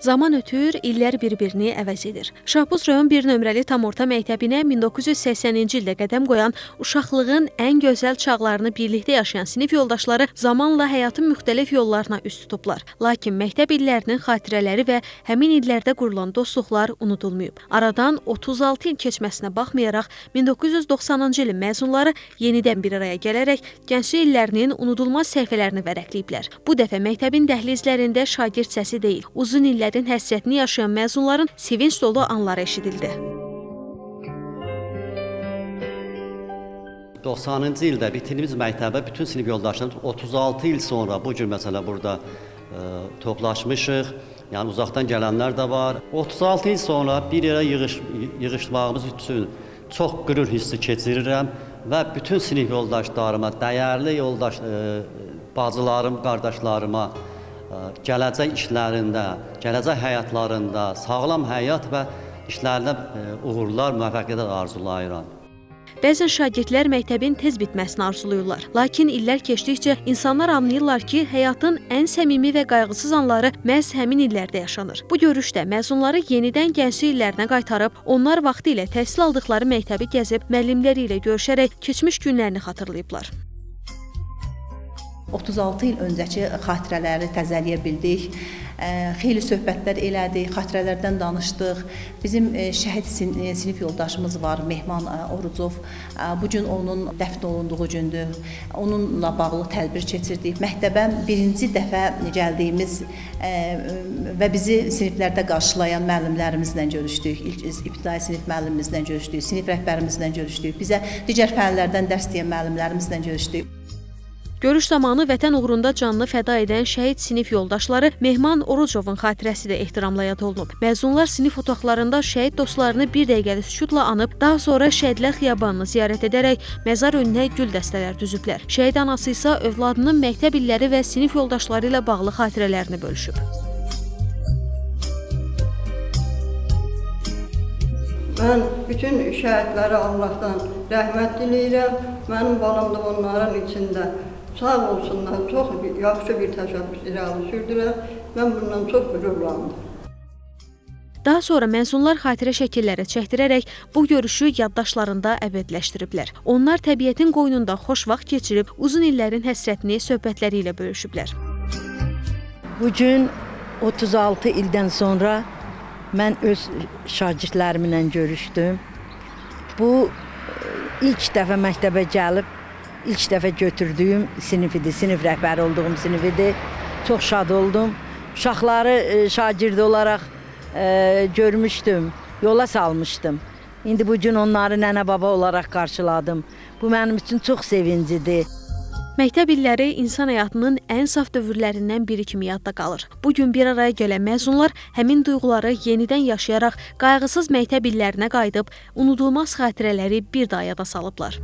Zaman ötür, illər bir-birini əvəz edir. Şahbuz rayon 1 nömrəli tam orta məktəbinə 1980-ci ildə qədəm qoyan, uşaqlığın ən gözəl çağlarını birlikdə yaşayan sinif yoldaşları zamanla həyatın müxtəlif yollarına üst tutublar. Lakin məktəb illərinin xatirələri və həmin illərdə qurulan dostluqlar unudulmayıb. Aradan 36 il keçməsinə baxmayaraq, 1990-cı ilin məzunları yenidən bir araya gələrək gənclik illərinin unudulmaz səhifələrini vərəqləyiblər. Bu dəfə məktəbin dəhlizlərində şagird səsi deyil, uzun illərin həsrətini yaşayan məzunların sevinç dolu anları eşidildi. 90-cı ildə bitirdiğimiz məktəbə bütün sinif yoldaşlarımız 36 il sonra bu gün məsələ burada toplaşmışıq. Yəni uzaqdan gələnlər də var. 36 il sonra bir yerə yığışmağımız üçün çox qürur hissi keçirirəm və bütün sinif yoldaşlarıma, dəyərli yoldaş bacılarım, qardaşlarıma gələcək işlərində, gələcək həyatlarında sağlam həyat və işlərində uğurlar, müvəffəqiyyətlər arzulayıram. Bəzən şagirdlər məktəbin tez bitməsini arzulayırlar. Lakin illər keçdikcə insanlar anlayırlar ki, həyatın ən səmimi və qayğısız anları məhz həmin illərdə yaşanır. Bu görüşdə məzunları yenidən gənclik illərinə qaytarıb, onlar vaxtı ilə təhsil aldıqları məktəbi gəzib, müəllimləri ilə görüşərək keçmiş günlərini xatırlayıblar. 36 il öncəki xatirələri təzələyə bildik. Xeyli söhbətlər elədik, xatirələrdən danışdıq. Bizim şəhid sinif yoldaşımız var, Mehman Orucov. Bu gün onun dəfn olunduğu gündür. Onunla bağlı tədbir keçirdik. Məktəbə birinci dəfə gəldiyimiz və bizi siniflərdə qarşılayan müəllimlərimizlə görüşdük. İlk ibtidai sinif müəllimimizlə görüşdük, sinif rəhbərimizlə görüşdük. Bizə digər fənlərdən dərs deyən müəllimlərimizlə görüşdük. Görüş zamanı vətən uğrunda canını fəda edən şəhid sinif yoldaşları Mehman Orucovun xatirəsi də ehtiramla yad olunub. Məzunlar sinif otaqlarında şəhid dostlarını bir dəqiqəlik sükutla anıb, daha sonra şəhidlər xiyabanını ziyarət edərək məzar önünə gül dəstələr düzüblər. Şəhid anası isə övladının məktəb illəri və sinif yoldaşları ilə bağlı xatirələrini bölüşüb. Mən bütün şəhidlərə Allahdan rəhmət diləyirəm. Mənim balam da onların içində. Sağ olsunlar, çox yaxşı bir təşəbbüs irəli sürdülər. Mən bundan çox qürurlandım. Daha sonra məzunlar xatirə şəkilləri çəkdirərək bu görüşü yaddaşlarında əbədiləşdiriblər. Onlar təbiətin qoynunda xoş vaxt keçirib, uzun illərin həsrətini söhbətləri ilə bölüşüblər. Bugün 36 ildən sonra mən öz şagirdlərimlə görüşdüm. Bu ilk dəfə məktəbə gəlib, İlk dəfə götürdüyüm sinif idi, sinif rəhbəri olduğum sinif idi. Çox şad oldum. Uşaqları şagird olaraq görmüşdüm, yola salmışdım. İndi bugün onları nənə-baba olaraq qarşıladım. Bu mənim üçün çox sevincidir. Məktəb illəri insan həyatının ən saf dövrlərindən biri kimi yadda qalır. Bugün bir araya gələn məzunlar həmin duyğuları yenidən yaşayaraq qayğısız məktəb illərinə qayıdıb, unudulmaz xatirələri bir daha yada salıblar.